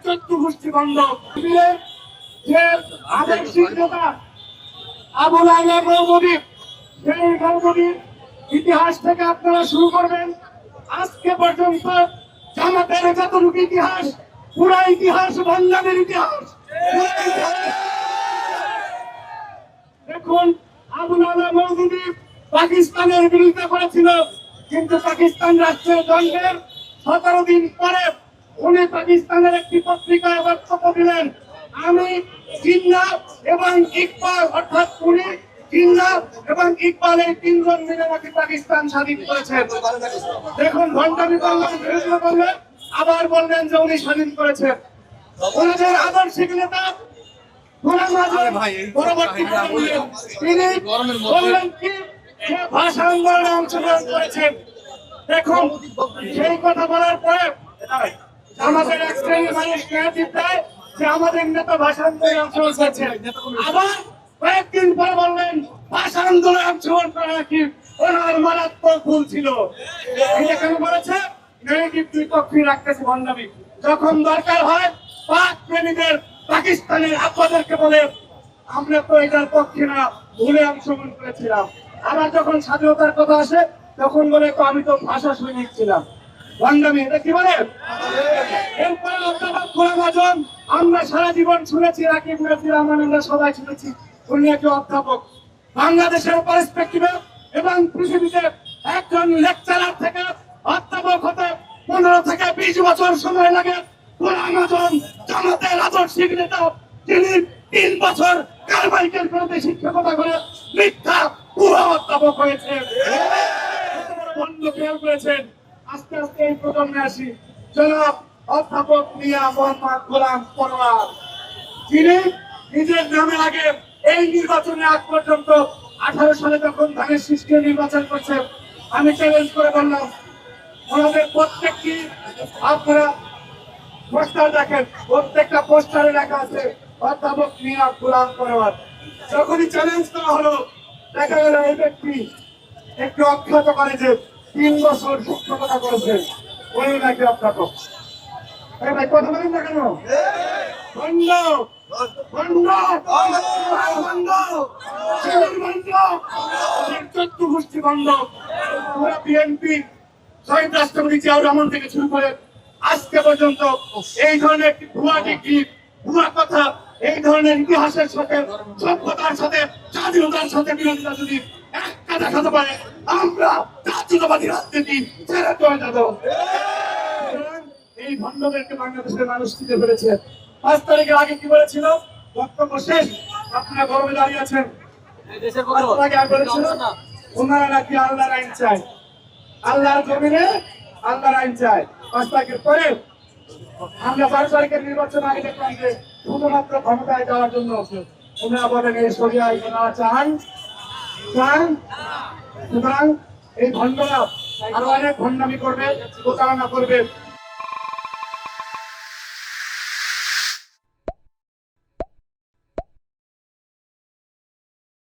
চোদ্দ গোষ্ঠী বন্ধ যে আদর্শিক নেতা আবুল আলা মওদুদী, সেই মওদুদীর ইতিহাস থেকে আপনারা শুরু করবেন। আজকে পর্যন্ত জামাতের যতটুকু ইতিহাস, পুরা ইতিহাস বাংলাদেশের ইতিহাস। দেখুন, আবুল আলা মওদুদী পাকিস্তানের বিরুদ্ধে করেছিল, কিন্তু পাকিস্তান রাষ্ট্রের দণ্ডের 17 দিন পরে উনি পাকিস্তানের একটি পত্রিকায় বক্তব্য দিলেন, আমি জিন্নাহ এবং ইকবাল, অর্থাৎ উনি জিন্নাহ এবং ইকবাল এই তিনজন মিলে নাকি পাকিস্তান স্বাধীন করেছেন। দেখুন, ভণ্ডামি করলেন, আবার বললেন যে উনি স্বাধীন করেছেন। ওনাদের আদর্শিক নেতা তিনি বললেন কি, যে ভাষা আন্দোলনে অংশগ্রহণ করেছেন। দেখুন, সেই কথা বলার পরে আমাদের এক শ্রেণীর মানুষ নেগেটিভ দেয় যে আমাদের নেতা ভাষা আন্দোলনে অংশগ্রহণ করেছেন। আবার কয়েকদিন পরে বললেন ভাষা আন্দোলনে অংশগ্রহণ করা নাকি ওনার মারাত্মক ভুল ছিল। এটা কেন বলেছে? নেগেটিভ দুই পক্ষই রাখতেছে ভণ্ডামি। যখন দরকার হয় পাক প্রেমীদের, পাকিস্তানের আপনাদেরকে বলে আমরা তো এটার পক্ষে না, ভুলে অংশগ্রহণ করেছিলাম। আবার যখন স্বাধীনতার কথা আসে তখন বলে তো আমি তো ভাষা সৈনিক ছিলাম। ভণ্ডামি, এটা কি বলে? এরপরে অধ্যাপক গোলাম আজম, আমরা সারা জীবন শুনেছি, রাকিব নাজির রহমান, আমরা সবাই শুনেছি উনি একজন অধ্যাপক। বাংলাদেশের পার্সপেক্টিভে এবং পৃথিবীতে একজন লেকচারার থেকে অধ্যাপক হতে 15 থেকে 20 বছর সময় লাগে। গোলাম আজম জামাতের আদর্শিক নেতা, তিনি 3 বছর কারমাইকেল বিরুদ্ধে শিক্ষকতা করে মিথ্যা পুরো অধ্যাপক হয়েছে। বন্ধ খেয়াল করেছেন। আস্তে আস্তে এই প্রজন্মে আসি, জনাব অধ্যাপক মিয়া মোহাম্মদ গোলাম পরোয়ার, যিনি নিজের নামে আগে এই নির্বাচনে আগ পর্যন্ত 18 সালে যখন ধানের শীষকে নির্বাচন করছে, আমি চ্যালেঞ্জ করে বললাম ওনাদের প্রত্যেকটি, আপনারা পোস্টার দেখেন, প্রত্যেকটা পোস্টারে লেখা আছে অধ্যাপক মিয়া গোলাম পরোয়ার। যখনই চ্যালেঞ্জ করা হলো, দেখা গেল এই ব্যক্তি একটু অখ্যাত কলেজে 3 বছর শিক্ষকতা করেছেন, উনি নাকি অধ্যাপক। ভাই কথা বলেন না কেন? বন্ধ বন্ধ বন্ধ, চোদ্দ গোষ্ঠী বন্ধ। পুরা বিএনপি, শহীদ রাষ্ট্রপতি জিয়াউর রহমান থেকে শুরু করে আজকে পর্যন্ত এই ধরনের একটি ভুয়া ডিগ্রি, ভুয়া কথা, এই ধরনের ইতিহাসের সাথে, সভ্যতার সাথে, স্বাধীনতার সাথে বিরোধিতা যদি একটা দেখাতে পারে, আমরা জাতীয়তাবাদী রাজনীতি ছেড়ে চলে যাব। এই ভণ্ডদেরকে বাংলাদেশের মানুষ চিনে ফেলেছে। 5 তারিখের আগে কি বলেছিল? বক্তব্য শেষ, আপনারা গর্বে দাঁড়িয়ে আছেন। ওনারা নাকি আল্লাহর আইন চায়, আল্লাহর জমিনে আল্লাহর আইন চায়। 5 তারিখের পরে আমরা 12 তারিখের নির্বাচন আগে দেখলাম যে শুধুমাত্র ক্ষমতায় যাওয়ার জন্য ওনারা বলেন এই শরিয়া আইন ওনারা চান। সুতরাং এই ভণ্ডরা আরো অনেক ভণ্ডামি করবে, প্রতারণা করবে।